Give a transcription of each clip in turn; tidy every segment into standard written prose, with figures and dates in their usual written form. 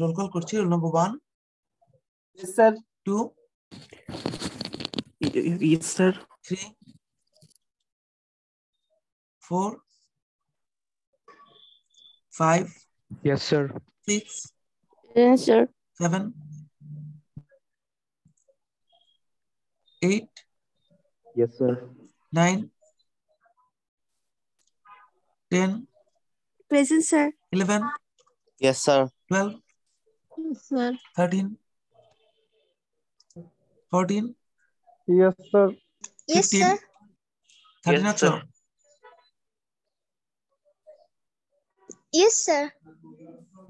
Roll call করছি। Roll number 1, Yes, sir. 2, Yes, sir. 3, 4, 5, Yes, sir. 6, Yes, sir. 7, 8, Yes, sir. 9, 10, Present, sir. 11, Yes, sir. 12, Yes, sir. 13, 14, Yes, sir. 15, 13 Yes, আছো? sir. Yes, sir.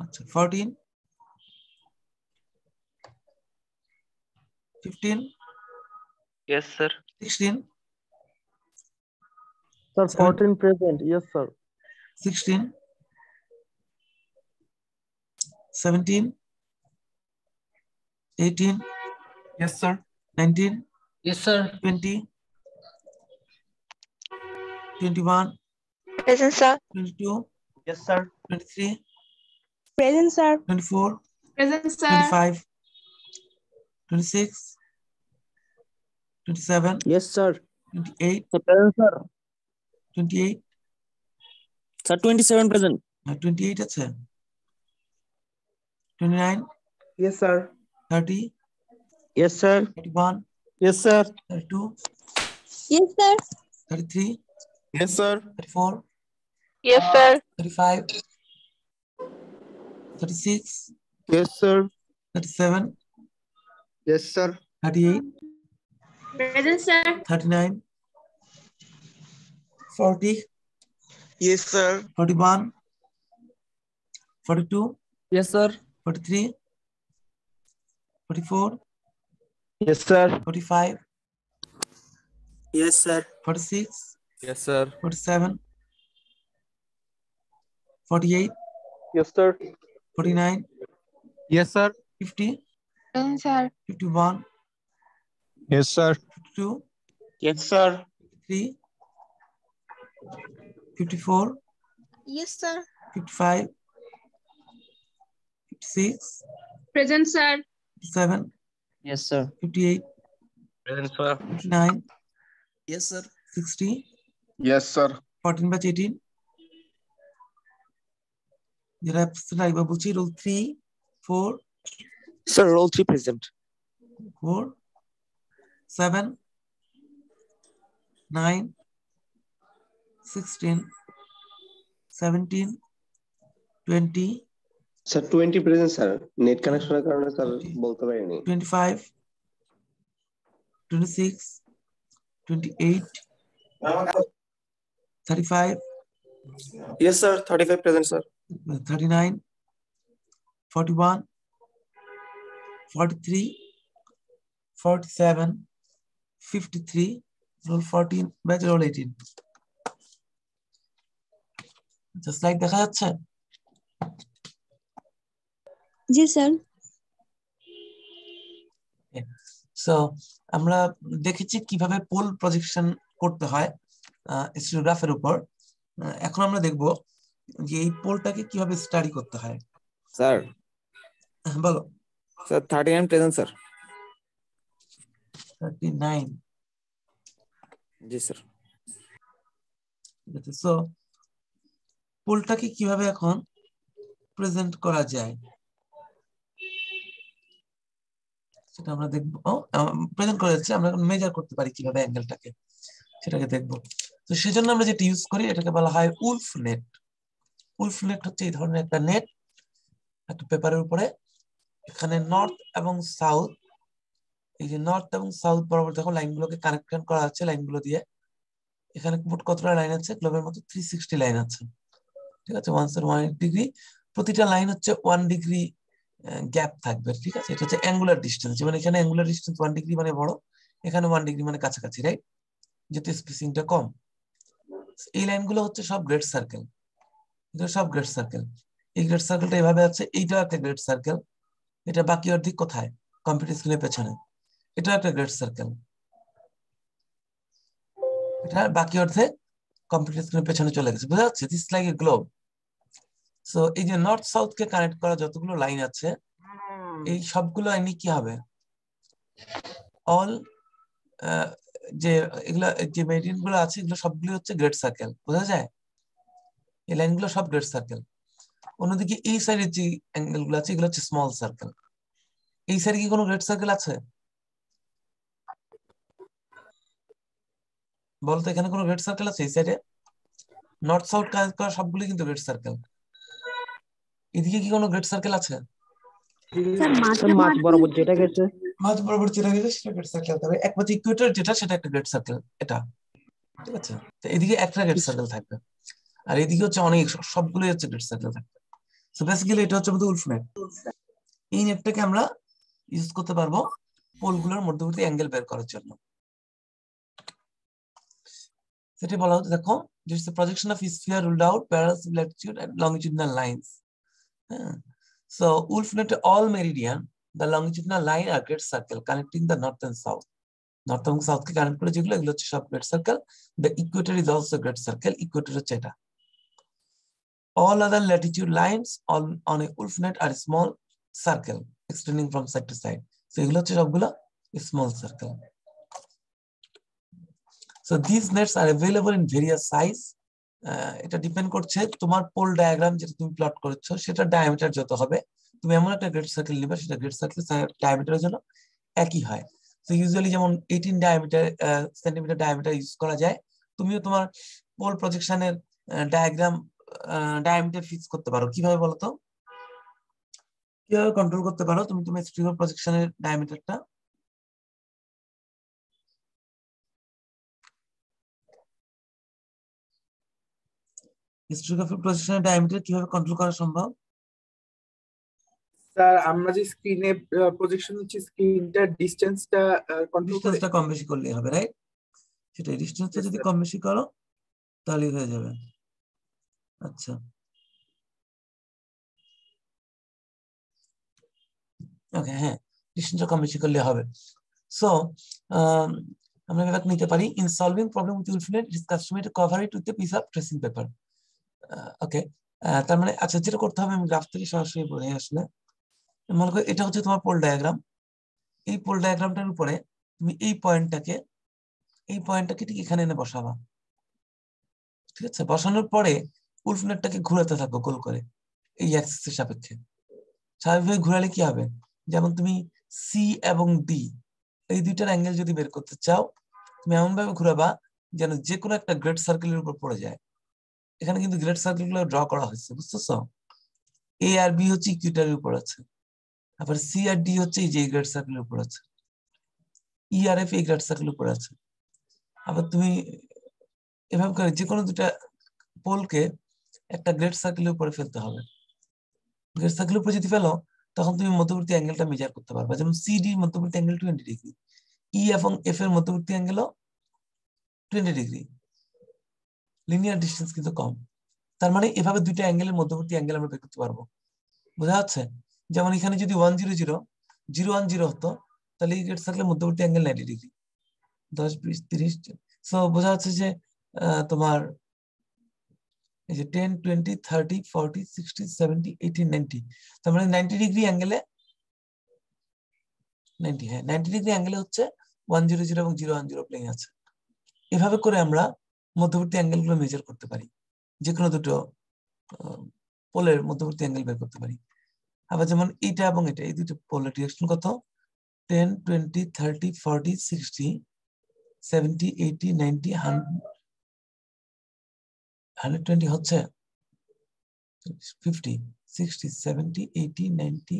আচ্ছা 14, 15, Yes, sir. 16, Sir, 17, 14 present. Yes, sir. 16, 17, 18, Yes, sir. 19, Yes, sir. 20, 21, Present, sir. 22, Yes, sir. 23, Present, sir. 24, Present, sir. 25, 26, 27, Yes, sir. 28, Sir, present, sir. 28, Sir, 27 present. 28 আছে, 29, Yes, sir. 30, Yes, sir. 31, Yes, sir. 32, Yes, sir. 33, Yes, sir. 34, Yes, sir. 35, 36, Yes, sir. 37, Yes, sir. 38, Present, sir. 39, 40, Yes, sir. 41, 42, Yes, sir. 43, 44, Yes, sir. 45, Yes, sir. 46, Yes, sir. 47, 48, Yes, sir. 49, Yes, sir. 50, Present, sir. 51, Yes, sir. 52, Yes, sir. 53, 54, Yes, sir. 55, 56, Present, sir. 57, Yes, sir. 58, Present, sir. 59, Yes, sir. 60, Yes, sir. 14 batch 18. যেটা absent একবার বলছি, role 3, 4, Sir, roll 3 present. 4, 7, 9, 16, 17, 20, sir 20 present sir, net কানেকশনের কারণে sir বলতে পারিনি। 25, 26, 28, 35, Yes sir, 35 present sir. 39, 41, 43, 47, 53, roll 14, batch roll 18. Just like দেখা যাচ্ছে? জি sir. So আমরা দেখেছি কিভাবে পোল প্রজেকশন করতে হয় স্টিরিওগ্রাফের উপর। এখন আমরা দেখব যে এই পোলটাকে কিভাবে স্টাডি করতে হয়। Sir. বলো। Sir, 39 present, sir. 39. Yes, sir. So পোলটাকে কিভাবে এখন প্রেজেন্ট করা যায় সেটা আমরা দেখব। প্রেজেন্ট করা যাচ্ছে, আমরা এখন মেজার করতে পারি কিভাবে অ্যাঙ্গেলটাকে, সেটাকে দেখব। তো সেজন্য আমরা যেটা ইউজ করি এটাকে বলা হয় উলফ নেট। উলফ নেট হচ্ছে এই ধরনের একটা নেট, একটা পেপারের উপরে এখানে নর্থ এবং সাউথ, এই যে নর্থ এবং সাউথ বরাবর দেখো লাইনগুলোকে কানেকশন করা আছে লাইনগুলো দিয়ে। এখানে মোট কতটা লাইন আছে? গ্লোবের মতো 360 লাইন আছে, ঠিক আছে। 1 ডিগ্রি, প্রতিটা লাইন হচ্ছে 1 ডিগ্রি গ্যাপ থাকবে, ঠিক আছে। এটা হচ্ছে অ্যাঙ্গুলার ডিসটেন্স, যেমন এখানে অ্যাঙ্গুলার ডিসটেন্স 1 ডিগ্রি মানে বড়, এখানে 1 ডিগ্রি মানে কাছাকাছি, রাইট, যেহেতু স্পেসিংটা কম। এই লাইনগুলো হচ্ছে সব গ্রেট সার্কেল, সব গ্রেট সার্কেল। এই গ্রেড সার্কেলটা এইভাবে আছে, এইটাও একটা গ্রেড সার্কেল। এটা বাকি অর্ধেক কোথায়? কম্পিউটার স্ক্রিনের পেছনে। এটাও একটা গ্রেড সার্কেল, এটা বাকি অর্ধেক কম্পিউটার স্ক্রিনের পেছনে চলে গেছে। বুঝা যাচ্ছে? This like a globe. So এই যে নর্থ সাউথ কে কানেক্ট করা যতগুলো লাইন আছে, এই সবগুলো লাইনই কি হবে? অল যে এগুলা যে মেরিডিয়ান গুলো আছে, এগুলো সবগুলো হচ্ছে গ্রেড সার্কেল। বোঝা যায়? এই লাইনগুলো সব গ্রেড সার্কেল। অন্যদিকে এই সাইডের যে অ্যাঙ্গেল গুলো আছে, এগুলো হচ্ছে স্মল সার্কেল। এই সাইডে কি কোনো গ্রেড সার্কেল আছে? বলতো এখানে কোনো গ্রেড সার্কেল আছে এই সাইডে? নর্থ সাউথ কানেক্ট করা সবগুলো কিন্তু গ্রেড সার্কেল। এদিকে কি কোনো গ্রেড সার্কেল আছে? মাঝ বরাবর যেটা গেছে মাঝ বরাবর যেটা গেছে সেটা গ্রেড সার্কেল। তবে একমাত্র ইকুয়েটর যেটা, সেটা একটা গ্রেড সার্কেল। এটা ঠিক আছে? তো এদিকে একটা গ্রেড সার্কেল থাকবে, আর এদিকে হচ্ছে অনেক, সবগুলোই হচ্ছে গ্রেড সার্কেল থাকবে। সো বেসিক্যালি এটা হচ্ছে আমাদের উলফ নেট। এই নেটটাকে আমরা ইউজ করতে পারবো পোলগুলোর মধ্যবর্তী অ্যাঙ্গেল বের করার জন্য। সেটা বলা হতো, দেখো, just the projection of sphere ruled out parallel latitude and longitudinal lines. So Wolf net all meridian, the longitudinal line are great circle connecting the north and south. North এবং south কে connect করে যেগুলো, এগুলো হচ্ছে সব great circle. The equator is also great circle. Equator হচ্ছে এটা। All other latitude lines on a Wolf net are small circle extending from side to side. So এগুলো হচ্ছে সবগুলো small circle. So these nets are available in various size. এটা depend করছে তোমার pole diagram যেটা তুমি প্লট করেছো, সেটা ডায়ামিটার যত হবে, তুমি এমন একটা গ্রেড সার্কেল নিবে, সেটা গ্রেড সার্কেল ডায়ামিটারের জন্য একই হয়। তো ইউজুয়ালি যেমন 18 ডায়ামিটার সেন্টিমিটার ডায়ামিটার ইউজ করা যায়, তুমিও তোমার পোল প্রজেকশনের ডায়াগ্রাম ডায়ামিটার ফিক্স করতে পারো। কিভাবে বলো তো? কিভাবে কন্ট্রোল করতে পারো তুমি তোমার স্ট্রিগো প্রজেকশনের ডায়ামিটারটা? হিস্টোগ্রাফিক প্রজেকশনের ডায়ামিটার কিভাবে কন্ট্রোল করা সম্ভব? স্যার আমরা যে স্ক্রিনে প্রজেকশন হচ্ছে, স্ক্রিনটার ডিসটেন্সটা কন্ট্রোল করে ডিসটেন্সটা কম বেশি করলেই হবে, রাইট? সেটা ডিসটেন্সটা যদি কম বেশি করো তাহলে হয়ে যাবে। আচ্ছা, ওকে, হ্যাঁ, ডিসটেন্সটা কম বেশি করলে হবে। সো আমরা এবার নিতে পারি, in solving problem with Wulff net it is customary to cover it with a piece of tracing paper. Okay, তার মানে আচ্ছা, যেটা করতে হবে আমি গ্রাফ থেকে সরাসরি বলে আসলে, মনে করো এটা হচ্ছে তোমার পোল ডায়াগ্রাম। এই পোল ডায়াগ্রামটার উপরে তুমি এই পয়েন্টটাকে ঠিক এখানে এনে বসাবা। ঠিক আছে? বসানোর পরে উলফ নেটটাকে ঘোরাতে থাকো গোল করে এই অ্যাক্সিসের সাপেক্ষে। স্বাভাবিকভাবে ঘোরালে কি হবে? যেমন তুমি সি এবং ডি এই দুইটার অ্যাঙ্গেল যদি বের করতে চাও, তুমি এমন ভাবে ঘুরাবা যেন যে কোনো একটা গ্রেড সার্কেলের উপর পড়ে যায়। এখানে কিন্তু গ্রেড সার্কেল গুলো ড্র করা হয়েছে, বুঝতেছো? এ আর বি হচ্ছে ইকুইটারের উপর আছে, আবার সি আর ডি হচ্ছে এই যে গ্রেড সার্কেলের উপর আছে, ই আর এফ এই গ্রেড সার্কেলের উপর আছে। আবার তুমি এভাবে করে যে কোনো দুটা পোলকে একটা গ্রেড সার্কেলের উপরে ফেলতে হবে। গ্রেড সার্কেলের উপরে যদি ফেলো, তখন তুমি মধ্যবর্তী অ্যাঙ্গেলটা মেজার করতে পারবে। যেমন সিডি মধ্যবর্তী অ্যাঙ্গেল 20 ডিগ্রি, ই এবং এফ এর মধ্যবর্তী অ্যাঙ্গেলও 20 ডিগ্রি। লিনিয়ার ডিসটেন্স কিন্তু কম। তার মানে এভাবে দুইটা অ্যাঙ্গেলের মধ্যবর্তী অ্যাঙ্গেল আমরা বের করতে পারবো। বোঝা যাচ্ছে? যেমন এখানে যদি 100 হতো, তাহলে এই গ্রেড সার্কেলের মধ্যবর্তী অ্যাঙ্গেল 90 ডিগ্রি, 10 20 30। সো বোঝা যাচ্ছে যে তোমার এই যে 10 20 30 40 60 70 80 90, তার মানে 90 ডিগ্রি অ্যাঙ্গেলে 90, হ্যাঁ 90 ডিগ্রি অ্যাঙ্গেলে হচ্ছে 100 এবং 010 প্লেন আছে। এভাবে করে আমরা মধ্যবর্তী অ্যাঙ্গেল গুলো মেজার করতে পারি, যে কোনো দুটো পোলের মধ্যবর্তী অ্যাঙ্গেল বের করতে পারি। আবার যেমন এইটা এবং এটা, এই দুটো পোলের ডিরেকশন কত? 10 20 30 40 60 70 80 90 120 হচ্ছে 50 60 70 80 90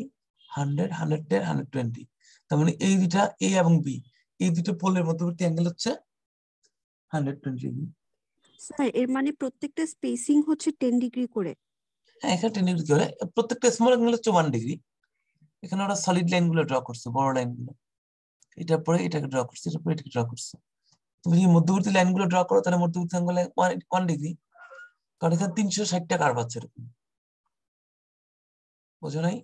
100 110 120। তার মানে এই দুটা এ এবং বি, এই দুটো পোলের মধ্যবর্তী অ্যাঙ্গেল হচ্ছে 120 ডিগ্রি। স্যার এর মানে প্রত্যেকটা স্পেসিং হচ্ছে 10 ডিগ্রি করে? হ্যাঁ, এখানে 10 ডিগ্রি করে, প্রত্যেকটা স্মল অ্যাঙ্গেল হচ্ছে 1 ডিগ্রি। এখানে ওরা সলিড লাইন গুলো ড্র করছে, বড় লাইন গুলো, এটার পরে এটাকে ড্র করছে, এটার পরে এটাকে ড্র করছে। তুমি যদি মধ্যবর্তী লাইন গুলো ড্র করো, তাহলে মধ্যবর্তী অ্যাঙ্গেল 1 ডিগ্রি, কারণ এখানে 360টা কার্ভ আছে এরকম। বুঝো নাই?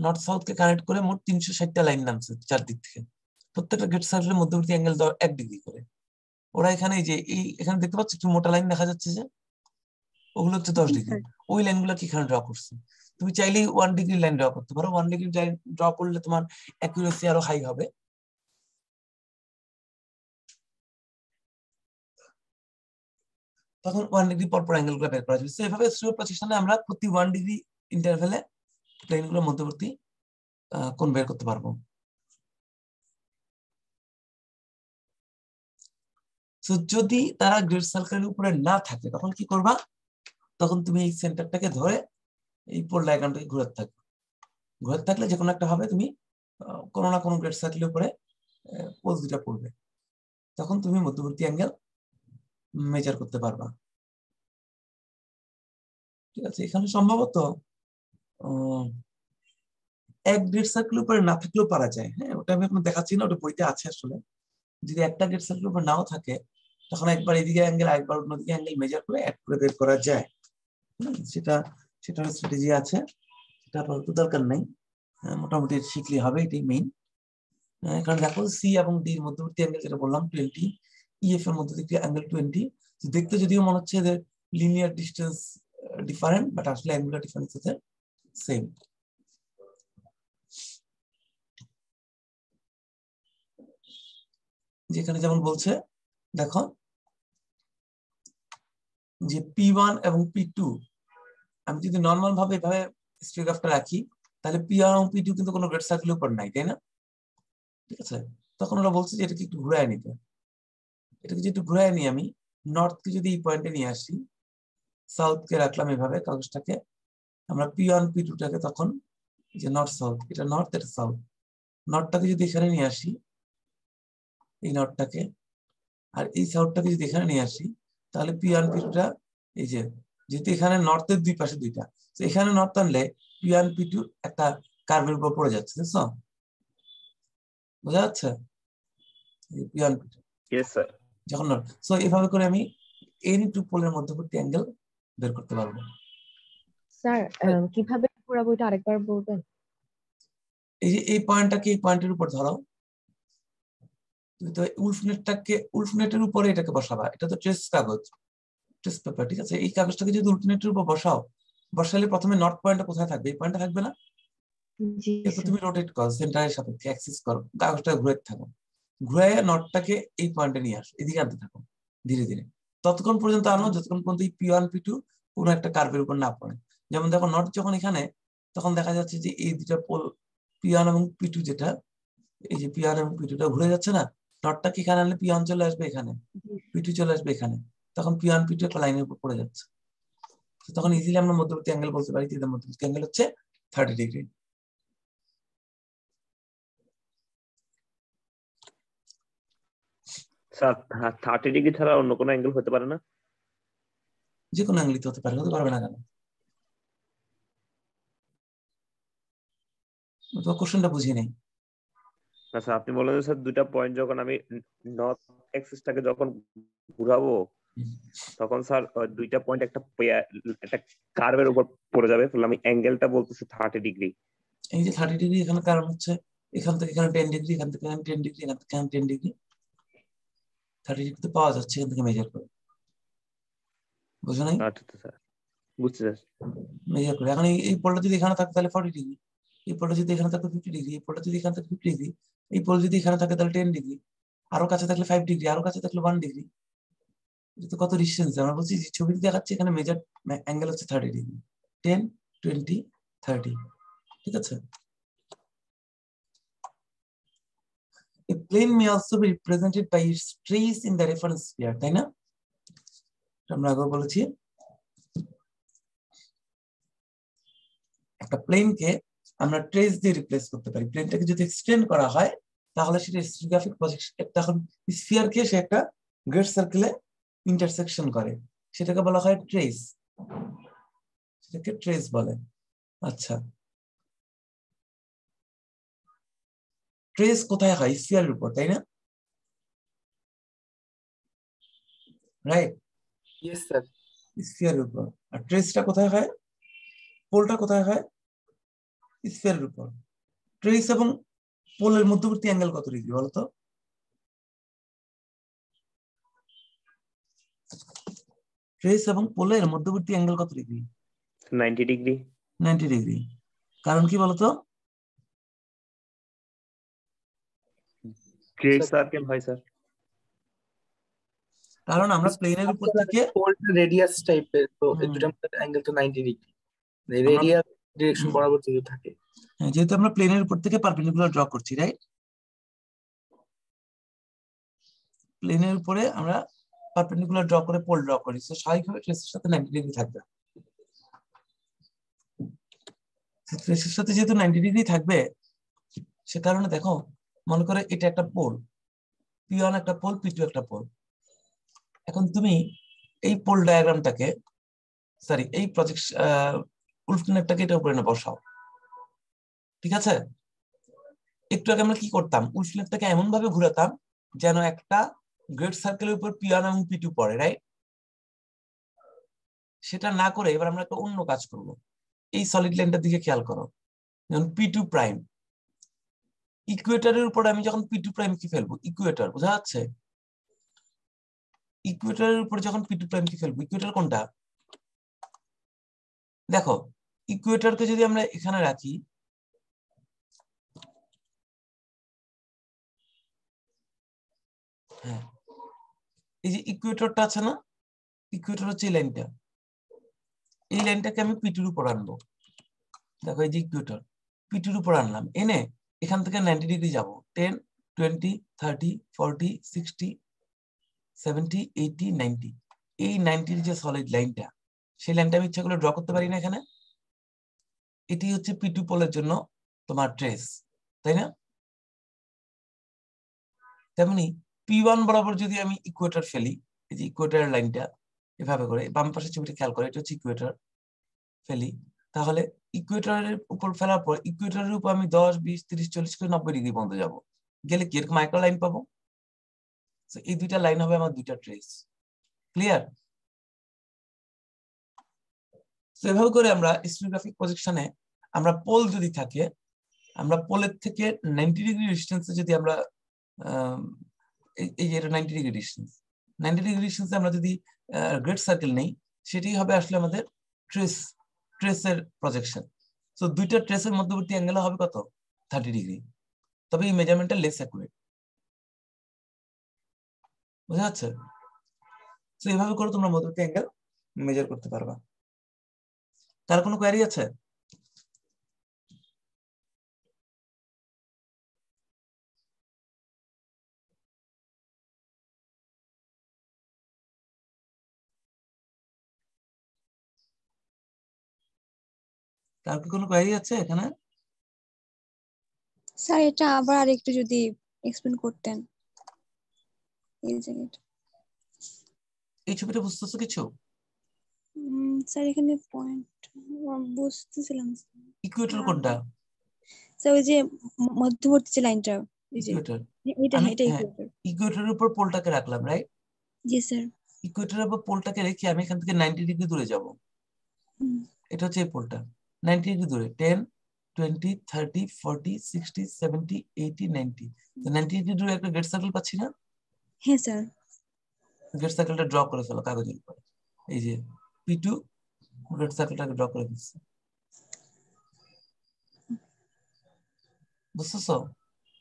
নর্থ সাউথ কে কানেক্ট করে মোট 360টা লাইন নামছে চারদিক থেকে। প্রত্যেকটা গেট সার্কেলের মধ্যবর্তী অ্যাঙ্গেল 1 ডিগ্রি করে। ওরা এখানে যে এই এখানে দেখতে পাচ্ছ কি মোটা লাইন দেখা যাচ্ছে যে, ওগুলো হচ্ছে 10 জি ডিগ্রি। স্যার। ওই লাইনগুলো কি এখানে ড্র করছে। তুমি চাইলেই 1 ডিগ্রি লাইন ড্র করতে পারো। 1 ডিগ্রি লাইন ড্র করলে তোমার অ্যাকুরেসি আরো হাই হবে। তখন 1 ডিগ্রি পর পর অ্যাঙ্গেল গুলো বের করা যাবে। এভাবে স্টুডিও প্রজেকশনে আমরা প্রতি 1 ডিগ্রি ইন্টারভ্যালে প্লেনগুলোর মধ্যবর্তী কোণ বের করতে পারবো। তো যদি তারা গ্রেড সার্কেলের উপরে না থাকে তখন কি করবা? তখন তুমি এই সেন্টারটাকে ধরে এই পোল ডায়াগ্রামটাকে ঘুরাতে থাকবে। ঘুরাতে থাকলে যে কোনো একটা ভাবে তুমি কোনো না কোনো গ্রেড সার্কেলের উপরে পোজ দুটা পড়বে। তখন তুমি মধ্যবর্তী অ্যাঙ্গেল মেজার করতে পারবা। ঠিক আছে, এখানে সম্ভবত এক গ্রেড সার্কেলের উপরে না থাকলেও পারা যায়। হ্যাঁ, ওটা আমি এখন দেখাচ্ছি না, ওটা বইতে আছে আসলে। যদি একটা গ্রেড সার্কেলের উপর নাও থাকে তখন একবার এদিকে অ্যাঙ্গেল আরেকবার অন্যদিকে অ্যাঙ্গেল মেজার করে অ্যাড করে বের করা যায়। সেটা সেটার স্ট্র্যাটেজি আছে, সেটা আপাতত দরকার নেই। মোটামুটি শিখলে হবে, এটাই মেইন। কারণ দেখো সি এবং ডি এর মধ্যবর্তী অ্যাঙ্গেল যেটা বললাম 20, ইএফ এর মধ্যবর্তী অ্যাঙ্গেল 20। দেখতে যদিও মনে হচ্ছে যে লিনিয়ার ডিস্টেন্স ডিফারেন্ট, বাট আসলে অ্যাঙ্গুলার ডিফারেন্স হচ্ছে সেম। যেখানে যেমন বলছে দেখো যে P1 এবং P2 আমি যদি নর্মাল ভাবে এভাবে স্ট্রিগ্রাফটা রাখি তাহলে P1 এবং P2 কিন্তু কোনো গ্রেড সার্কেলের উপর নাই, তাই না? ঠিক আছে, তখন ওরা বলছে যে এটাকে একটু ঘুরায় নিতে। এটাকে যদি একটু ঘুরায় নিই, আমি নর্থকে যদি এই পয়েন্টে নিয়ে আসি, সাউথকে রাখলাম এভাবে কাগজটাকে, আমরা P1 P2 টাকে তখন যে নর্থ সাউথ, এটা নর্থ এটা সাউথ, নর্থটাকে যদি এখানে নিয়ে আসি এই নর্থটাকে, আর এই সাউথটাকে যদি এখানে নিয়ে আসি তাহলে P1 P2 টা এই যে, যেহেতু এখানে নর্থের দুই পাশে দুইটা, তো এখানে নর্থ আনলে P1 P2 একটা কার্ভের উপর পড়ে যাচ্ছে, বুঝছো? বোঝা যাচ্ছে? P1 P2 yes sir. যখন নর্থ, সো এভাবে করে আমি এনি টু পোলের মধ্যবর্তী অ্যাঙ্গেল বের করতে পারবো। স্যার কিভাবে ঘোরাবো এটা আরেকবার বলবেন? এই যে এই পয়েন্টটাকে এই পয়েন্টের উপর ধরো, তো উলফনেটের উপরে এটাকে বসাবা। এটা তো ট্রেস কাগজ, ট্রেস পেপার, ঠিক আছে? এই কাগজটাকে যদি উলফনেটের উপর বসাও, বসালে প্রথমে নর্থ পয়েন্টটা কোথায় থাকবে? এই পয়েন্টটা থাকবে না? জি এরপর স্যার। তুমি রোটেট করো, সেন্টারের সাপেক্ষে অ্যাক্সিস করো, কাগজটা ঘুরাতে থাকো, ঘুরে নর্থটাকে এই পয়েন্টে নিয়ে আসো, এদিকে আনতে থাকো ধীরে ধীরে, ততক্ষণ পর্যন্ত আনো যতক্ষণ পর্যন্ত এই P1 P2 কোনো একটা কার্ভের উপর না পড়ে। যেমন দেখো নর্থ যখন এখানে, তখন দেখা যাচ্ছে যে এই দুটা পোল P1 এবং P2 যেটা, এই যে P1 এবং P2 টা ঘুরে যাচ্ছে না, নর্থটাকে এখানে আনলে P1 চলে আসবে এখানে, P2 চলে আসবে এখানে, তখন P1 P2 একটা লাইনের উপর পড়ে যাচ্ছে। তখন ইজিলি আমরা মধ্যবর্তী অ্যাঙ্গেল বলতে পারি যে মধ্যবর্তী অ্যাঙ্গেল হচ্ছে 30 ডিগ্রি। স্যার 30 ডিগ্রি ছাড়া অন্য কোনো অ্যাঙ্গেল হতে পারে না? যে কোনো অ্যাঙ্গেলই হতে পারে, হতে পারবে না কেন? তো কোশ্চেনটা বুঝি নেই। না স্যার, আপনি বলেন স্যার দুইটা পয়েন্ট যখন আমি নর্থ এক্সিসটাকে যখন ঘুরাবো তখন স্যার দুইটা পয়েন্ট একটা কার্ভের উপর পড়ে যাবে, ফলে আমি অ্যাঙ্গেলটা বলতেছি 30 ডিগ্রি। এই যে 30 ডিগ্রি এখানে কারণ হচ্ছে এখান থেকে এখানে 10 ডিগ্রি, এখান থেকে এখানে 10 ডিগ্রি, এখান থেকে এখানে 10 ডিগ্রি, 30 ডিগ্রি তো পাওয়া যাচ্ছে এখান থেকে মেজার করে, বুঝো নাই? আচ্ছা স্যার, বুঝছি স্যার। মেজার করে এখন এই পোলটা যদি এখানে থাকে তাহলে 40 ডিগ্রি, এই পোলটা যদি এখানে থাকে 50 ডিগ্রি, এই পোলটা যদি এখানে থাকে 50 ডিগ্রি, এই পোল যদি এখানে থাকে তাহলে 10 ডিগ্রি, আরো কাছে থাকলে 5 ডিগ্রি, আরো কাছে থাকলে 1 ডিগ্রি। এটা তো কত ডিস্টেন্স! আমরা বলছি যে ছবিতে দেখাচ্ছি এখানে মেজার অ্যাঙ্গেল হচ্ছে 30 ডিগ্রি, 10 20 30, ঠিক আছে? A plane may also be represented by its trace in the reference sphere, তাই না? আমরা আগে বলেছি একটা প্লেনকে আমরা ট্রেস দিয়ে রিপ্লেস করতে পারি। প্লেনটাকে যদি এক্সটেন্ড করা হয় তাহলে সেটা স্ট্রিগ্রাফিক প্রজেকশন, তখন স্ফিয়ারকে সে একটা গ্রেড সার্কেলে ইন্টারসেকশন করে, সেটাকে বলা হয় ট্রেস, সেটাকে ট্রেস বলে। আচ্ছা, ট্রেস কোথায় হয়? স্ফিয়ারের উপর, তাই না? Right, yes sir. স্ফিয়ারের উপর। আর ট্রেসটা কোথায় হয়? পোলটা কোথায় হয়? স্ফিয়ারের উপর। ট্রেস এবং পোলের মধ্যবর্তী অ্যাঙ্গেল কত ডিগ্রি বলতো? ট্রেস এবং পোলের মধ্যবর্তী অ্যাঙ্গেল কত ডিগ্রি? 90 ডিগ্রি। 90 ডিগ্রি। কারণ কি বলতো? গ্রেট সার্কেল হয় স্যার। কারণ আমরা প্লেনের উপর থেকে রেডিয়াস টাইপের, তো এই দুটার মধ্যে অ্যাঙ্গেল তো 90 ডিগ্রি, রেডিয়াস ডিরেকশন বরাবর যদি থাকে। যেহেতু আমরা প্লেনের উপর থেকে পারপেন্ডিকুলার ড্র করছি, রাইট? প্লেনের উপরে আমরা পারপেন্ডিকুলার ড্র করে পোল ড্র করি, সো স্বাভাবিকভাবে ট্রেসের সাথে 90 ডিগ্রি থাকবে। ট্রেসের সাথে যেহেতু 90 ডিগ্রি থাকবে, সে কারণে দেখো, মনে করে এটা একটা পোল, P1 একটা পোল, P2 একটা পোল। এখন তুমি এই পোল ডায়াগ্রামটাকে, সরি এই প্রজেকশন উলফনেটটাকে এটা উপরে এনে বসাও, ঠিক আছে? একটু আগে আমরা কি করতাম, উলফনেটটাকে এমন ভাবে ঘুরাতাম যেন একটা গ্রেড সার্কেলের উপর P1 এবং P2 পড়ে, রাইট? সেটা না করে এবার আমরা একটা অন্য কাজ করব। এই সলিড লাইনটার দিকে খেয়াল করো, যেমন P2 প্রাইম, ইকুয়েটরের উপর আমি যখন P2 প্রাইম কি ফেলবো, ইকুয়েটর, বোঝা যাচ্ছে? ইকুয়েটরের উপর যখন P2 প্রাইম কি ফেলবো, ইকুয়েটর কোনটা? দেখো, ইকুয়েটরকে যদি আমরা এখানে রাখি, হ্যাঁ, এই যে ইকুয়েটরটা আছে না, ইকুয়েটর হচ্ছে এই লাইনটা, এই লাইনটাকে আমি P2 উপর আনবো। দেখো এই যে ইকুয়েটর, P2 উপর আনলাম, এনে এখান থেকে 90 ডিগ্রি যাব, 10, 20, 30, 40, 60, 70, 80, 90। এই 90-র যে সলিড লাইনটা, সেই লাইনটা আমি ইচ্ছা করলে ড্র করতে পারি না এখানে? এটি হচ্ছে P2 পোলের জন্য তোমার ট্রেস, তাই না? তেমনি P1 বরাবর যদি আমি ইকুয়েটর ফেলি, এই যে ইকুয়েটরের লাইনটা এভাবে করে, বাম পাশে ছবিটা খেয়াল করে, এটা হচ্ছে ইকুয়েটর, ফেলি, তাহলে ইকুয়েটরের উপর ফেলার পর ইকুয়েটরের উপর আমি 10, 20, 30, 40 করে 90 ডিগ্রি পর্যন্ত যাবো, গেলে কি এরকম একটা লাইন পাবো? এই দুইটা লাইন হবে আমার দুইটা ট্রেস। ক্লিয়ার? তো এভাবে করে আমরা স্টিরিওগ্রাফিক প্রজেকশনে আমরা পোল যদি থাকে, আমরা পোলের থেকে 90 ডিগ্রি ডিস্টেন্সে যদি আমরা এই যে 90 ডিগ্রি ডিস্টেন্স, 90 ডিগ্রি ডিস্টেন্সে আমরা যদি গ্রেড সার্কেল নেই, সেটি হবে আসলে আমাদের ট্রেসের প্রজেকশন। তো দুইটা ট্রেসের মধ্যবর্তী অ্যাঙ্গেল হবে কত? 30 ডিগ্রি। তবে এই মেজারমেন্টটা লেস অ্যাকুরেট, বুঝা যাচ্ছে? তো এইভাবে করে তোমরা মধ্যবর্তী অ্যাঙ্গেল মেজার করতে পারবা। তার কোনো কোয়ারি আছে? তার কি কোনো কোয়ারি আছে এখানে? স্যার এটা আবার আরেকটু যদি এক্সপ্লেন করতেন এই জায়গাটা। এই ছবিটা বুঝতেছো কিছু? স্যার এখানে পয়েন্ট বুঝতেছিলাম ইকুয়েটর কোনটা? স্যার, ওই যে মধ্যবর্তী যে লাইনটা, এই যে ইকুয়েটর। এটা, আমি এটা ইকুয়েটর। ইকুয়েটরের উপর পোলটাকে রাখলাম, রাইট? জি স্যার। ইকুয়েটরের উপর পোলটাকে রেখে আমি এখান থেকে 90 ডিগ্রি দূরে যাব। এটা হচ্ছে এই পোলটা, 90 ডিগ্রি দূরে, 10, 20, 30, 40, 60, 70, 80, 90। তো 90 ডিগ্রি দূরে একটা গ্রেড সার্কেল পাচ্ছি না? হ্যাঁ স্যার। গ্রেড সার্কেলটা ড্র করে ফেলো কাগজের উপর, এই যে P2 গ্রেড সার্কেলটাকে ড্র করে দিচ্ছি, বুঝছো?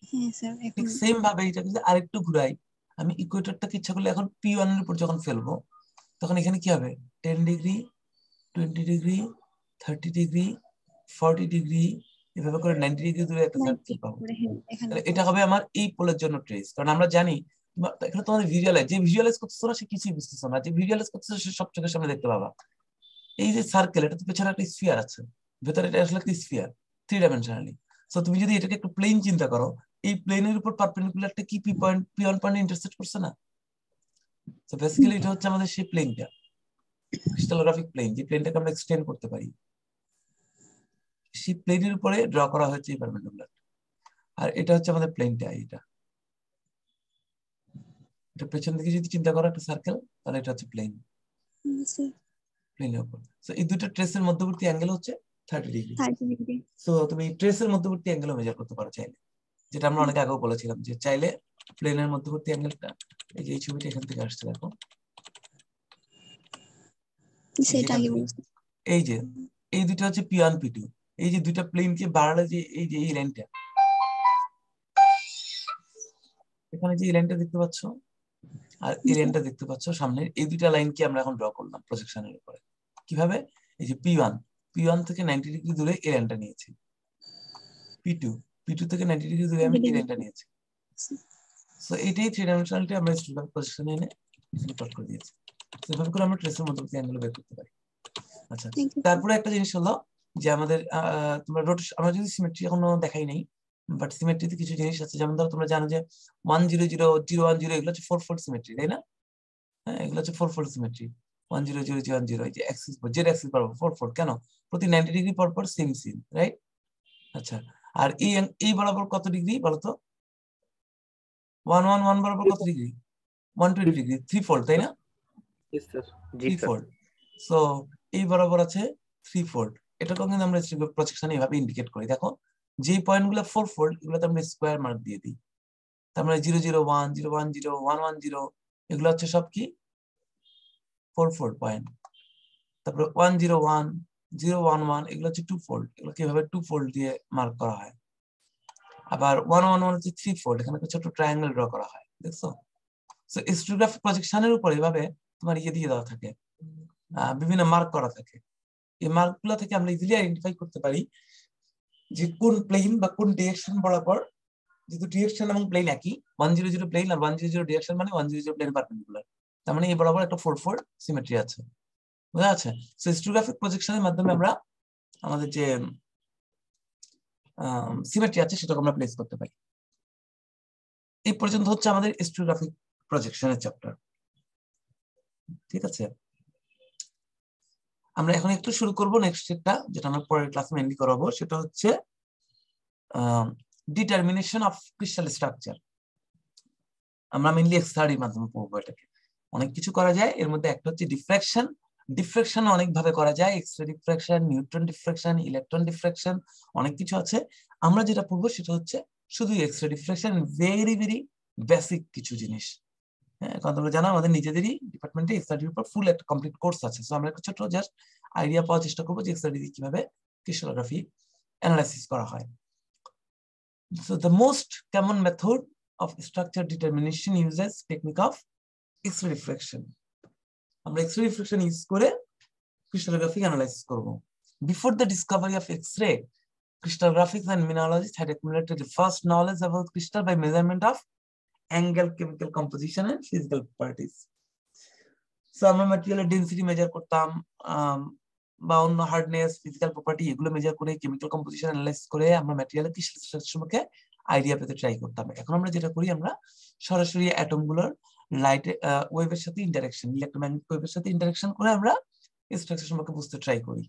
হ্যাঁ স্যার। ঠিক সেম ভাবে এটা যদি আরেকটু ঘুরাই, আমি ইকুয়েটরটাকে ইচ্ছা করলে এখন P1 এর উপর যখন ফেলবো, তখন এখানে কি হবে? 10 ডিগ্রি, 20 ডিগ্রি, 30 ডিগ্রি, 40 ডিগ্রি, এভাবে করে 90 ডিগ্রি দূরে একটা সার্কেল পাবো। তাহলে এটা হবে আমার এই পোলের জন্য ট্রেস। কারণ আমরা জানি এখানে তোমাদের ভিজুয়ালাইজ, যে ভিজুয়ালাইজ করতেছো না সে কিছুই বুঝতেছো না, যে ভিজুয়ালাইজ করতেছো সে সব চোখের সামনে দেখতে পাবা। এই যে সার্কেল, এটা তো পেছনে একটা স্ফিয়ার আছে, ভেতরে এটা আসলে একটা স্ফিয়ার, 3 ডাইমেনশনালি। সো তুমি যদি এটাকে একটু প্লেন চিন্তা করো, এই প্লেনের উপর পারপেন্ডিকুলারটা কি P1 পয়েন্টে ইন্টারসেক্ট করছে না? সো বেসিক্যালি এটা হচ্ছে আমাদের সেই প্লেনটা, ক্রিস্টালোগ্রাফিক প্লেন, যে প্লেনটাকে আমরা এক্সটেন্ড করতে পারি, সেই প্লেনের উপরে ড্র করা হয়েছে এই পারপেন্ডিকুলার। আর এটা হচ্ছে আমাদের প্লেনটা, এটা পেছন দিকে যদি চিন্তা করো একটা সার্কেল, তাহলে এটা হচ্ছে প্লেন, প্লেনের উপর। সো এই দুটো ট্রেসের মধ্যবর্তী অ্যাঙ্গেল হচ্ছে 30 ডিগ্রি। 30 ডিগ্রি। সো তুমি ট্রেসের মধ্যবর্তী অ্যাঙ্গেলও মেজার করতে পারো চাইলে, যেটা আমরা অনেক আগেও বলেছিলাম যে চাইলে প্লেনের মধ্যবর্তী অ্যাঙ্গেলটা, এই যে এই ছবিটা এখান থেকে আসছে দেখো, সেটা আগে বলছি। এই যে এই দুটো হচ্ছে P1 P2, এই যে দুইটা প্লেনকে বাড়ালে যে এই যে এই লাইনটা, এখানে যে এই লাইনটা দেখতে পাচ্ছ আর এই লাইনটা দেখতে পাচ্ছ সামনে, এই দুইটা লাইনকে আমরা এখন ড্র করলাম প্রজেকশনের উপরে। কিভাবে? এই যে P1 থেকে 90 ডিগ্রি দূরে এই লাইনটা নিয়েছি, P2 থেকে 90 ডিগ্রি দূরে আমি এই লাইনটা নিয়েছি। সো এইটাই থ্রি ডাইমেনশনালিটি আমরা স্টুডেন্ট পজিশনে এনে এখানে প্লট করে দিয়েছি। সেভাবে করে আমরা ট্রেসের মধ্যবর্তী অ্যাঙ্গেল বের করতে পারি। আচ্ছা, তারপরে একটা জিনিস হলো যে আমাদের তোমরা রোটেশন, আমরা যদি সিমেট্রি এখনো দেখাই নাই, বাট সিমেট্রিতে কিছু জিনিস আছে, যেমন ধরো তোমরা জানো যে 1 0 0 0 1 0 এগুলো হচ্ছে 4-fold সিমেট্রি, তাই না? হ্যাঁ, এগুলো হচ্ছে 4-fold সিমেট্রি। 1 0 0 1 0, এই যে অ্যাক্সিস জেড অ্যাক্সিস বরাবর 4-fold, কেন? প্রতি 90 ডিগ্রি পর পর সেম সিন, রাইট? আচ্ছা, আর এই বরাবর কত ডিগ্রি বলো তো? 1 1 1 বরাবর কত ডিগ্রি? 120 ডিগ্রি, 3-fold, তাই না? Yes, sir. 3-fold। সো এই বরাবর আছে 3-fold। এটাকেও কিন্তু আমরা প্রজেকশনে এইভাবে ইন্ডিকেট করি। দেখো যে পয়েন্টগুলো 4-fold এগুলোতে আমরা স্কয়ার মার্ক দিয়ে দিই। তার মানে 0 0 1 0 1 0 1 1 0 এগুলো হচ্ছে সব কি 4-fold পয়েন্ট। তারপরে 1 0 1 0 1 1 এগুলো হচ্ছে 2-fold, এগুলো কিভাবে 2-fold দিয়ে মার্ক করা হয়। আবার 1 1 1 হচ্ছে 3-fold, এখানে একটা ছোট ট্রায়াঙ্গেল ড্র করা হয়, দেখছো? সো স্ট্রিওগ্রাফিক প্রজেকশনের উপর এভাবে তোমার ইয়ে দিয়ে দেওয়া থাকে, বিভিন্ন মার্ক করা থাকে। এই মার্কগুলো থেকে আমরা ইজিলি আইডেন্টিফাই করতে পারি যে কোন প্লেন বা কোন ডিরেকশন বরাবর, যেহেতু ডিরেকশন এবং প্লেন একই, 1 0 0 প্লেন আর 1 0 0 ডিরেকশন মানে 1 0 0 প্লেন পারপেন্ডিকুলার, তার মানে এই বরাবর একটা 4-fold সিমেট্রি আছে, বুঝা যাচ্ছে? সো স্ট্রিওগ্রাফিক প্রজেকশনের মাধ্যমে আমরা আমাদের যে সিমেট্রি আছে সেটাকে আমরা প্লেস করতে পারি। এই পর্যন্ত হচ্ছে আমাদের স্ট্রিওগ্রাফিক প্রজেকশনের চ্যাপ্টার, ঠিক আছে? আমরা এখন একটু শুরু করব নেক্সট একটা, যেটা আমরা পরের ক্লাসে মেইনলি করাবো, সেটা হচ্ছে ডিটারমিনেশন অফ ক্রিস্টাল স্ট্রাকচার। আমরা মেইনলি এক্স-30 এর মাধ্যমে পড়বো এটাকে। অনেক কিছু করা যায়, এর মধ্যে একটা হচ্ছে ডিফ্রাকশন। ডিফ্রাকশন অনেক ভাবে করা যায়, X-ray diffraction, neutron diffraction, electron diffraction, অনেক কিছু আছে। আমরা যেটা পড়বো সেটা হচ্ছে শুধু X-ray diffraction, very very basic কিছু জিনিস। হ্যাঁ, কারণ তোমরা জানো আমাদের নিজেদেরই ডিপার্টমেন্টে এক্স-30 এর উপর ফুল একটা কমপ্লিট কোর্স আছে। সো আমরা একটা ছোট জাস্ট আইডিয়া পাওয়ার চেষ্টা করবো যে এক্স-30 কিভাবে ক্রিস্টালোগ্রাফি অ্যানালাইসিস করা হয়। So the most common method of structure determination uses technique of X-ray diffraction. আমরা X-ray diffraction ইউজ করে crystallography analysis করব। Before the discovery of X-ray, crystallographics and mineralogists had accumulated the first knowledge about crystal by measurement of angle, chemical composition and physical properties. So আমরা ম্যাটেরিয়ালের density measure করতাম, বা অন্য hardness, physical property এগুলো measure করে, chemical composition analysis করে আমরা ম্যাটেরিয়ালের crystal structure সম্পর্কে idea পেতে ট্রাই করতাম। এখন আমরা যেটা করি, আমরা সরাসরি অ্যাটমগুলোর লাইট ওয়েভের সাথে ইন্টারঅ্যাকশন, ইলেক্ট্রোম্যাগনেটিক ওয়েভের সাথে ইন্টারঅ্যাকশন করে আমরা স্ট্রাকচার সম্পর্কে বুঝতে ট্রাই করি।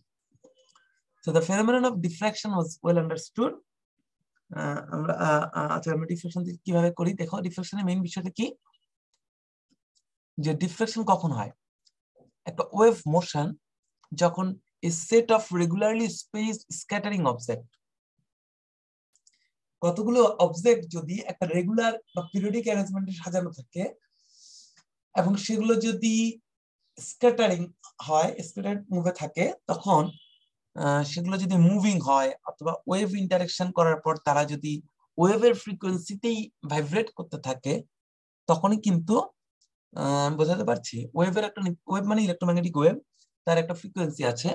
So the phenomenon of diffraction was well understood. আমরা ডিফ্রাকশন কিভাবে করি দেখো। ডিফ্রাকশনের মেইন বিষয়টা কি, যে ডিফ্রাকশন কখন হয়? একটা ওয়েভ মোশন যখন a set of regularly spaced scattering object, কতগুলো অবজেক্ট যদি একটা রেগুলার বা পিরিয়ডিক অ্যারেঞ্জমেন্টে সাজানো থাকে এবং সেগুলো যদি স্ক্যাটারিং হয়, স্ক্যাটার্ড মুভে থাকে, তখন সেগুলো যদি মুভিং হয় অথবা ওয়েভ ইন্টারঅ্যাকশন করার পর তারা যদি ওয়েভের ফ্রিকোয়েন্সিতেই ভাইব্রেট করতে থাকে, তখনই কিন্তু বোঝাতে পারছি ওয়েভের একটা, ওয়েভ মানে ইলেকট্রোম্যাগনেটিক ওয়েভ, তার একটা ফ্রিকোয়েন্সি আছে।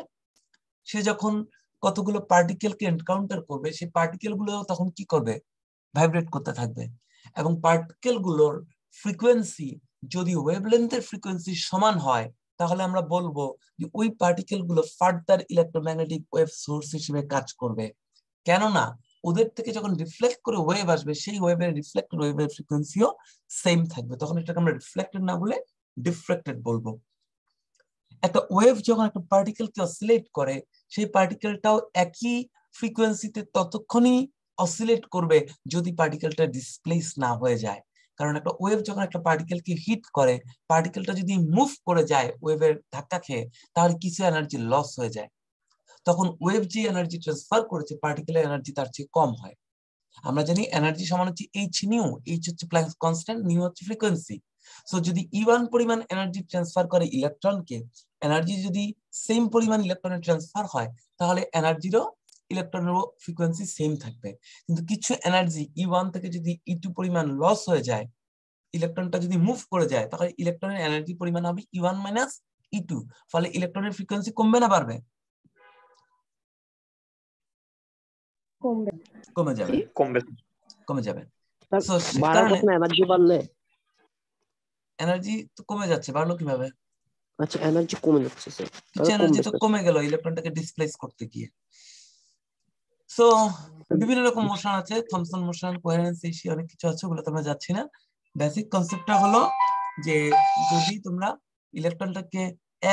সে যখন কতগুলো পার্টিকেলকে এনকাউন্টার করবে, সেই পার্টিকেল গুলো তখন কি করবে? ভাইব্রেট করতে থাকবে। এবং পার্টিকেল গুলোর ফ্রিকোয়েন্সি যদি ওয়েভলেন্থের ফ্রিকোয়েন্সি সমান হয়, তাহলে আমরা বলবো যে ওই পার্টিকেল গুলো ফার্দার ইলেকট্রোম্যাগনেটিক ওয়েভ সোর্স হিসেবে কাজ করবে। কেননা ওদের থেকে যখন রিফ্লেক্ট করে ওয়েভ আসবে, সেই ওয়েভের রিফ্লেক্টেড ওয়েভের ফ্রিকোয়েন্সিও সেম থাকবে। তখন এটাকে আমরা রিফ্লেক্টেড না বলে ডিফ্রেক্টেড বলবো। একটা ওয়েভ যখন একটা পার্টিকেলকে অসিলেট করে, সেই পার্টিকেলটাও একই ফ্রিকোয়েন্সিতে ততক্ষণই অসিলেট করবে যদি পার্টিকেলটা ডিসপ্লেস না হয়ে যায়। কারণ একটা ওয়েভ যখন একটা পার্টিকেলকে হিট করে, পার্টিকেলটা যদি মুভ করে যায় ওয়েভের ধাক্কা খেয়ে, তাহলে কিছু এনার্জি লস হয়ে যায়। তখন ওয়েভ যে এনার্জি ট্রান্সফার করেছে পার্টিকুলার এনার্জি তার চেয়ে কম হয়। আমরা জানি এনার্জি সমান হচ্ছে এইচ নিউ, এইচ হচ্ছে প্ল্যাঙ্কস কনস্ট্যান্ট, নিউ হচ্ছে ফ্রিকোয়েন্সি। সো যদি E1 পরিমাণ এনার্জি ট্রান্সফার করে ইলেকট্রনকে, এনার্জি যদি সেম পরিমাণ ইলেকট্রনের ট্রান্সফার হয় তাহলে এনার্জিরও ইলেকট্রনেরও ফ্রিকোয়েন্সি সেম থাকবে। কিন্তু কিছু এনার্জি E1 থেকে যদি E2 পরিমাণ লস হয়ে যায়, ইলেকট্রনটা যদি মুভ করে যায়, তাহলে ইলেকট্রনের এনার্জি পরিমাণ হবে E1 মাইনাস E2, ফলে ইলেকট্রনের ফ্রিকোয়েন্সি কমবে না বাড়বে? কমবে। কমে যাবে, কমবে। কমে যাবে। স্যার সো সে বাড়ার কারণে কথা এনার্জি বাড়লে, এনার্জি তো কমে যাচ্ছে, বাড়লো কিভাবে? আচ্ছা এনার্জি কমে যাচ্ছে স্যার, কিছু তাহলে এনার্জি কমবে তো স্যার। কমে গেল ইলেকট্রনটাকে ডিসপ্লেস করতে গিয়ে। সো বিভিন্ন রকম মোশন আছে, থমসন মোশন, কোহেরেন্স, ইসি অনেক কিছু আছে, ওগুলো তোমরা যাচ্ছি না। বেসিক কনসেপ্টটা হলো যে যদি তোমরা ইলেকট্রনটাকে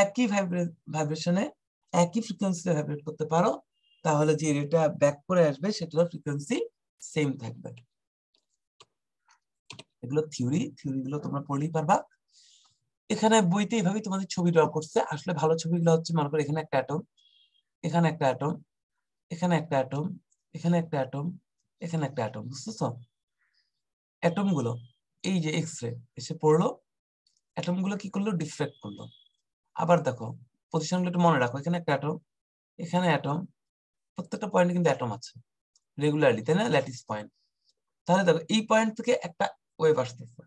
একই ভাইব্রেশনে একই ফ্রিকোয়েন্সিতে ভাইব্রেট করতে পারো, তাহলে যে রেটা ব্যাক করে আসবে সেটার ফ্রিকোয়েন্সি সেম থাকবে। এগুলো থিওরিগুলো তোমরা পড়লেই পারবা। এখানে বইতে এইভাবেই তোমাদের ছবি ড্র করছে। আসলে ভালো ছবিগুলো হচ্ছে, মনে করো এখানে একটা অ্যাটম, এখানে একটা অ্যাটম, এখানে একটা অ্যাটম, এখানে একটা অ্যাটম, এখানে একটা অ্যাটম, বুঝতেছো? অ্যাটম গুলো এই যে এক্স রে এসে পড়লো, অ্যাটম গুলো কি করলো? ডিফ্রেক্ট করলো। আবার দেখো পজিশন গুলো একটু মনে রাখো, এখানে একটা অ্যাটম, এখানে অ্যাটম, প্রত্যেকটা পয়েন্টে কিন্তু অ্যাটম আছে রেগুলারলি, তাই না? Lattice point. তাহলে দেখো এই পয়েন্ট থেকে একটা ওয়েভ আসতেছে।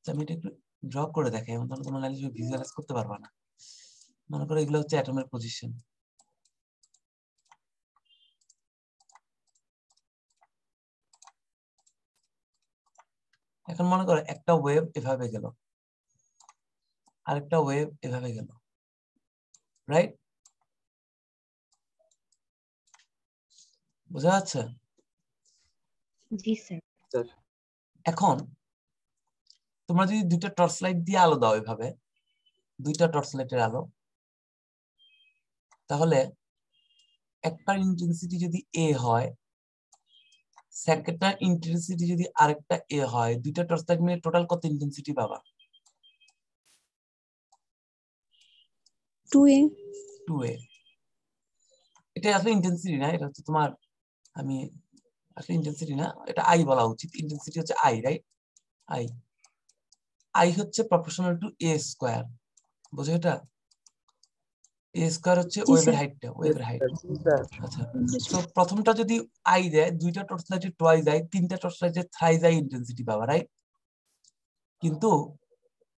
আমি এটা একটু ড্র করে দেখাই, এমন তাহলে তোমরা ভিজুয়ালাইজ করতে পারবা না। মনে করো এগুলো হচ্ছে অ্যাটমের পজিশন। এখন মনে করো একটা ওয়েভ এভাবে গেল, আরেকটা ওয়েভ এভাবে গেল, রাইট? বোঝা যাচ্ছে? জি স্যার। এখন তোমরা যদি দুইটা টর্চ লাইট দিয়ে আলো দাও, এভাবে দুইটা টর্চ লাইটের আলো, তাহলে একটা ইন্টেন্সিটি যদি এ হয়, সেকেন্ডটা ইন্টেন্সিটি যদি আরেকটা এ হয়, দুইটা টর্চ লাইট মিলে টোটাল কত ইন্টেন্সিটি পাবা? 2a। 2a। এটা আসলে ইন্টেন্সিটি না, এটা হচ্ছে তোমার, আমি আসলে ইন্টেন্সিটি না, এটা আই বলা উচিত। ইন্টেন্সিটি হচ্ছে আই, রাইট? আই আই হচ্ছে প্রপোর্শনাল টু এ স্কয়ার। বুঝো এটা? এ স্কয়ার হচ্ছে জি ওয়েভের স্যার। হাইটটা, ওয়েভের হাইট। স্যার আচ্ছা, তো প্রথমটা যদি আই দেয়, দুইটা টর্চ লাইটে টুয়াই যায়, তিনটা টর্চ লাইটে থ্রাই যায় ইন্টেন্সিটি পাবা, রাইট? কিন্তু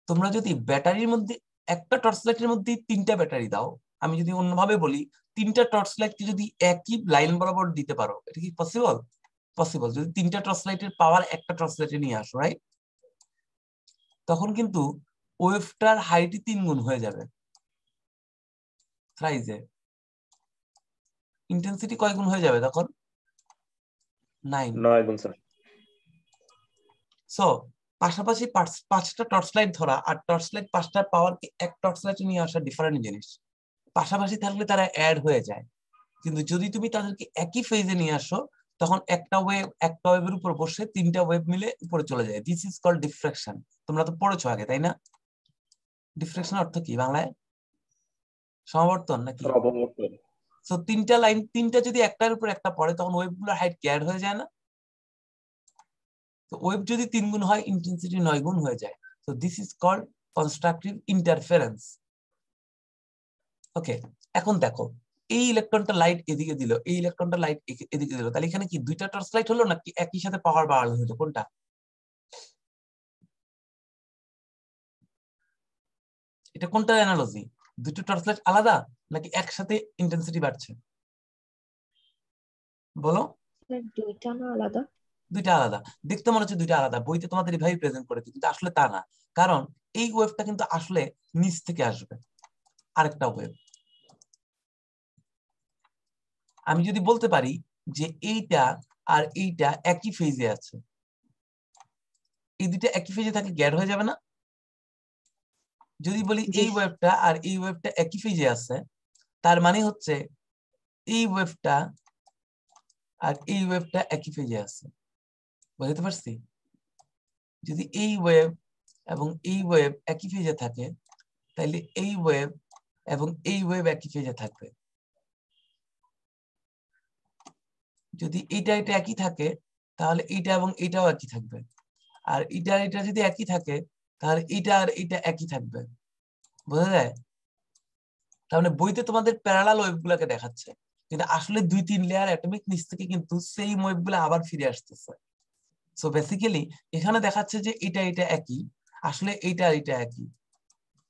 তোমরা যদি ব্যাটারির মধ্যে একটা টর্চ লাইটের মধ্যে তিনটা ব্যাটারি দাও, আমি যদি অন্যভাবে বলি, তিনটা টর্চ লাইটকে যদি একই লাইন বরাবর দিতে পারো, এটা কি পসিবল? পসিবল। যদি তিনটা টর্চ লাইটের পাওয়ার একটা টর্চ লাইটে নিয়ে আসো, রাইট? তখন কিন্তু ওয়েভটার হাইটই 3 গুণ হয়ে যাবে। থ্রাইজে ইন্টেন্সিটি কয় গুণ হয়ে যাবে তখন? 9। 9 গুণ স্যার। সো পাশাপাশি পাঁচটা টর্চ লাইট ধরা আর টর্চ লাইট পাঁচটার পাওয়ারকে এক টর্চ লাইটে নিয়ে আসা ডিফারেন্ট জিনিস। পাশাপাশি থাকলে তারা অ্যাড হয়ে যায়, কিন্তু যদি তুমি তাদেরকে একই ফেজে নিয়ে আসো, তখন একটা ওয়েভের উপর বসে তিনটা ওয়েভ মিলে উপরে চলে যায়। This is called diffraction. তোমরা তো পড়েছো আগে, তাই না? ডিফ্রাকশন অর্থ কি বাংলায়? সমাবর্তন নাকি? অববর্তন। সো তিনটা যদি একটার উপর একটা পড়ে, তখন ওয়েভগুলোর হাইট কি অ্যাড হয়ে যায় না? তো ওয়েভ যদি 3 গুণ হয়, ইন্টেন্সিটি 9 গুণ হয়ে যায়। So this is called constructive interference. Okay, এখন দেখো এই ইলেকট্রনটা লাইট এদিকে দিল, এই ইলেকট্রনটা লাইট এদিকে দিল, তাহলে এখানে কি দুইটা টর্চ লাইট হলো নাকি একই সাথে পাওয়ার বাড়ানো হলো? কোনটা? এটা কোনটার অ্যানালজি? দুটো টর্চ লাইট আলাদা নাকি একসাথে ইন্টেন্সিটি বাড়ছে? বলো। স্যার দুইটা না আলাদা? দুইটা আলাদা। দেখতে মনে হচ্ছে দুইটা আলাদা, বইতে তোমাদের এভাবেই প্রেজেন্ট করেছে, কিন্তু আসলে তা না। কারণ এই ওয়েভটা কিন্তু আসলে নিচ থেকে আসবে, আরেকটা ওয়েভ। আমি যদি বলতে পারি যে এইটা আর এইটা একই ফেজে আছে, এই দুইটা একই ফেজে থাকলে গ্যাড হয়ে যাবে না? যদি বলি এই ওয়েভটা আর এই ওয়েভটা একই ফেজে আছে, তার মানে হচ্ছে এই ওয়েভটা আর এই ওয়েভটা একই ফেজে আছে। বুঝতে পারছি? যদি এই ওয়েভ এবং এই ওয়েভ একই ফেজে থাকে, তাহলে এই ওয়েভ এবং এই ওয়েভ একই ফেজে থাকবে। যদি এটা এটা একই থাকে তাহলে এটা এবং এটাও একই থাকবে, আর এটা এটা যদি একই থাকে তাহলে এটা আর এটা একই থাকবে। বোঝা যায়? তার মানে বইতে তোমাদের প্যারালাল ওয়েভ গুলাকে দেখাচ্ছে, কিন্তু আসলে 2-3 লেয়ার অ্যাটমিক নিচ থেকে কিন্তু সেম ওয়েভ গুলো আবার ফিরে আসতেছে। সো বেসিক্যালি এখানে দেখাচ্ছে যে এটা এটা একই, আসলে এইটা আর এটা একই।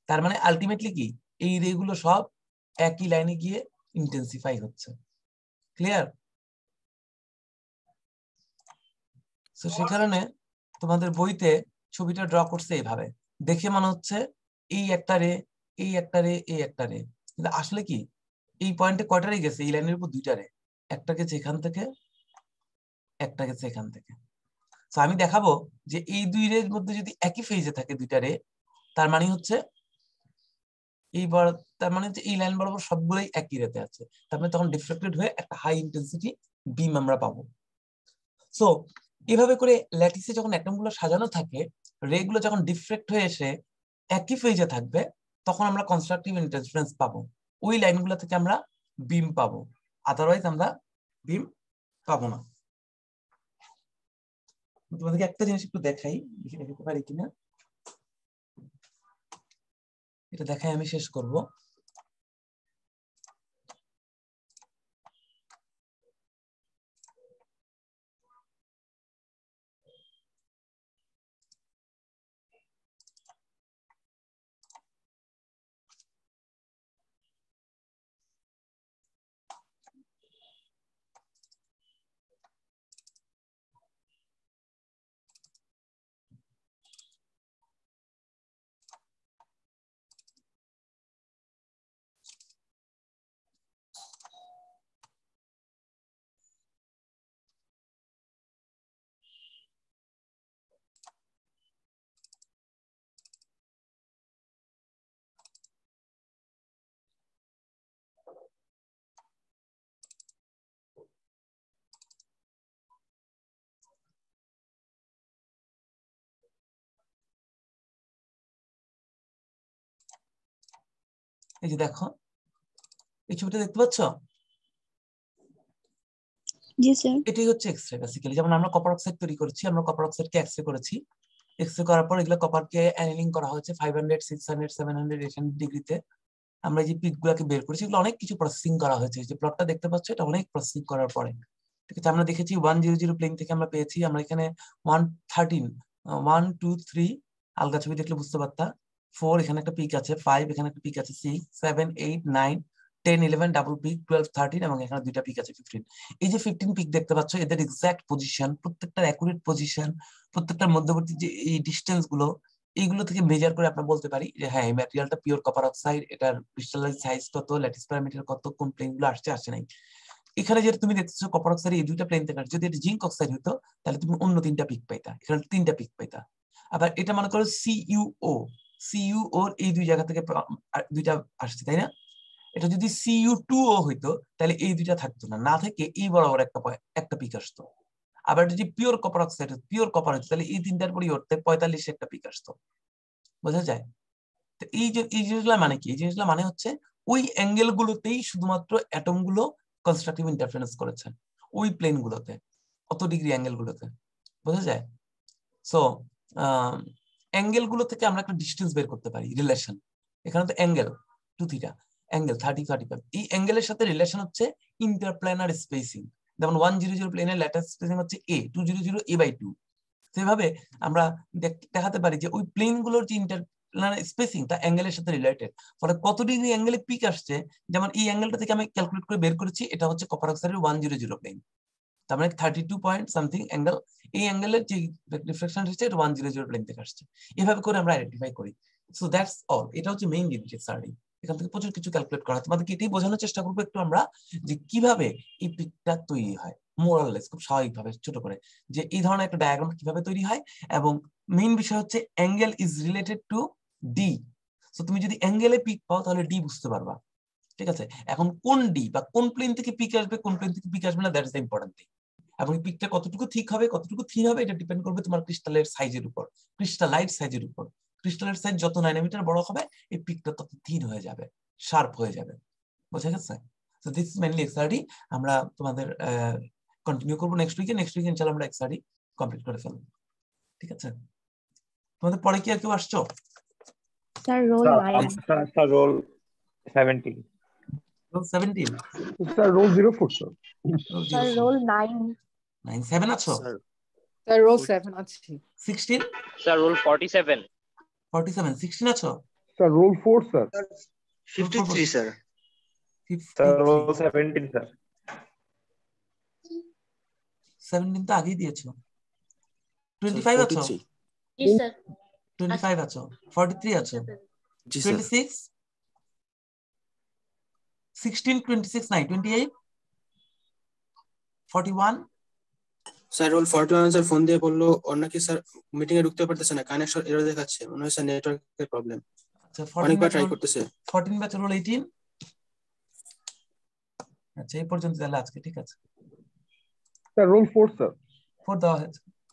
তার মানে আলটিমেটলি কি, এই রে গুলো সব একই লাইনে গিয়ে ইন্টেন্সিফাই হচ্ছে। ক্লিয়ার? সো সে কারণে তোমাদের বইতে ছবিটা ড্র করছে এইভাবে, দেখে মনে হচ্ছে এই একটা রে, এই একটা রে, এই একটা রে, কিন্তু আসলে কি এই পয়েন্টে কয়টা রে গেছে? এই লাইনের উপর 2টা রে, একটা গেছে এখান থেকে, একটা গেছে এখান থেকে। তো আমি দেখাবো যে এই 2 রের মধ্যে যদি একই ফেজে থাকে 2টা রে, তার মানে হচ্ছে তার মানে হচ্ছে এই লাইন বরাবর সবগুলোই একই রেতে আছে, তার মানে তখন ডিফ্লেক্টেড হয়ে একটা হাই ইন্টেন্সিটি বিম আমরা পাবো। সো এভাবে করে ল্যাটিসে যখন অ্যাটমগুলো সাজানো থাকে, রে গুলো যখন ডিফ্লেক্ট হয়ে এসে একই ফেজে থাকবে, তখন আমরা কনস্ট্রাকটিভ ইন্টারফারেন্স পাবো। ওই লাইনগুলো থেকে আমরা বিম পাবো, আদারওয়াইজ আমরা বিম পাবো না। তোমাদেরকে একটা জিনিস একটু দেখাই, লিখে রাখতে পারি কিনা, এটা দেখাই আমি শেষ করব। এই যে দেখো, এই ছবিটা দেখতে পাচ্ছ? জি স্যার। এটাই হচ্ছে এক্স রে বেসিক্যালি। যেমন আমরা কপার অক্সাইড তৈরি করেছি, আমরা কপার অক্সাইডকে এক্স রে করেছি, এক্স রে করার পর এগুলো কপারকে অ্যানিলিং করা হয়েছে 500, 600, 700, 800 ডিগ্রিতে। আমরা যে পিক গুলাকে বের করেছি, এগুলো অনেক কিছু প্রসেসিং করা হয়েছে। যে প্লটটা দেখতে পাচ্ছ, এটা অনেক প্রসেসিং করার পরে, ঠিক আছে, আমরা দেখেছি 100 প্লেন থেকে আমরা পেয়েছি, আমরা এখানে 113, 1 2 3 আলগা ছবি দেখলে বুঝতে পারতা, 4 এখানে একটা পিক আছে, 5 এখানে একটা পিক আছে, 6 7 8 9 10 11 ডাবল পিক, 12 13 এবং এখানে 2টা পিক আছে 15। এই যে 15 পিক দেখতে পাচ্ছ, এদের এক্সাক্ট পজিশন, প্রত্যেকটার অ্যাকুরেট পজিশন, প্রত্যেকটার মধ্যবর্তী যে এই ডিস্টেন্স গুলো, এইগুলো থেকে মেজার করে আমরা বলতে পারি যে হ্যাঁ এই ম্যাটেরিয়ালটা পিওর কপার অক্সাইড, এটার ক্রিস্টালাইজ সাইজ কত, ল্যাটিস প্যারামিটার কত, কোন প্লেন গুলো আসছে আসছে নাই। এখানে যেটা তুমি দেখতেছো কপার অক্সাইড এই 2টা প্লেন থেকে, যদি এটা জিঙ্ক অক্সাইড হতো তাহলে তুমি অন্য 3টা পিক পাইতা, এখানে 3টা পিক পাইতা। আবার এটা মনে করো সিইউও, সিইউও এই 2 জায়গা থেকে 2টা আসছে, তাই না? এটা যদি CU2O হইতো তাহলে এই 2টা থাকতো না, না থেকে এই বরাবর একটা পিক আসতো। আবার যদি pure copper oxide, pure copper হতো তাহলে এই 3টার পরিবর্তে 45 একটা পিক আসতো। বোঝা যায়? তো এই যে এই জিনিসগুলো মানে কি, এই জিনিসগুলো মানে হচ্ছে ওই অ্যাঙ্গেল গুলোতেই শুধুমাত্র অ্যাটম গুলো কনস্ট্রাকটিভ ইন্টারফারেন্স করেছে, ওই প্লেন গুলোতে, অত ডিগ্রি অ্যাঙ্গেল গুলোতে। বোঝা যায়? সো অ্যাঙ্গেল গুলো থেকে আমরা একটা ডিস্টেন্স বের করতে পারি, রিলেশন। এখানে তো অ্যাঙ্গেল 2 θ, অ্যাঙ্গেল 30 35, এই অ্যাঙ্গেলের সাথে রিলেশন হচ্ছে ইন্টারপ্ল্যানার স্পেসিং। যেমন 100 প্লেনের ল্যাটার স্পেসিং হচ্ছে a, 200 a/2। সেভাবে আমরা দেখাতে পারি যে ওই প্লেন গুলোর যে ইন্টারপ্ল্যানার স্পেসিং তা অ্যাঙ্গেলের সাথে রিলেটেড। ফলে কত ডিগ্রি অ্যাঙ্গেলে পিক আসছে, যেমন এই অ্যাঙ্গেলটা থেকে আমি ক্যালকুলেট করে বের করেছি, এটা হচ্ছে কপার অক্সাইডের 100 প্লেন, তার মানে 32 পয়েন্ট সামথিং অ্যাঙ্গেল। এই অ্যাঙ্গেলের যে রিফ্লেকশন হচ্ছে এটা 100 প্লেন থেকে আসছে। এভাবে করে আমরা আইডেন্টিফাই করি। So that's all. এটা হচ্ছে মেইন জিনিস স্টাডি। এখান থেকে প্রচুর কিছু ক্যালকুলেট করা হয়। তোমাদেরকে এটাই বোঝানোর চেষ্টা করবো একটু আমরা, যে কিভাবে এই পিকটা তৈরি হয়, মোরাললেস, খুব স্বাভাবিকভাবে ছোট করে, যে এই ধরনের একটা ডায়াগ্রাম কিভাবে তৈরি হয়। এবং মেইন বিষয় হচ্ছে angle is related to D. So তুমি যদি অ্যাঙ্গেলে পিক পাও তাহলে ডি বুঝতে পারবা, ঠিক আছে? এখন কোন ডি বা কোন প্লেন থেকে পিক আসবে, কোন প্লেন থেকে পিক আসবে না, that is the important thing. এবং এই পিকটা কতটুকু থিক হবে, কতটুকু থিন হবে, এটা ডিপেন্ড করবে তোমার ক্রিস্টালের সাইজের উপর, ক্রিস্টালাইট সাইজের উপর। ক্রিস্টালের সাইজ যত 9 মিটার বড় হবে, এই পিকটা তত থিন হয়ে যাবে। শার্প হয়ে যাবে। বুঝা গেছে? So this is mainly XRD. আমরা তোমাদের কন্টিনিউ করব নেক্সট উইকে ইনশাআল্লাহ আমরা এক্সআরডি কমপ্লিট করে ফেলব। ঠিক আছে? তোমাদের পরে কি আর কেউ আসছো? Sir roll 9 sir roll 17 roll 17 sir roll 04 sir. Sir roll 9 7 আছো? স্যার রোল 7 আছি। 16 স্যার রোল 47 16 আছো? Sir roll 4 sir. 53 sir. Sir roll 17 sir. 17 তো আগেই দিয়েছো। 25 আছো? জি স্যার। 25 আছো? 43 আছো? জি স্যার। 26 16 26 নাই 28 41 স্যার রোল 41 স্যার ফোন দিয়ে বললো ওর নাকি স্যার মিটিং এ ঢুকতে পারতেছে না, কানেকশন এরর দেখাচ্ছে, মনে হয় স্যার নেটওয়ার্কের প্রবলেম। আচ্ছা অনেকবার ট্রাই করতেছে। 14 ব্যাচ রোল 18। আচ্ছা এই পর্যন্ত তাহলে আজকে ঠিক আছে। Sir roll 4 sir. 4 দেওয়া হয়েছে।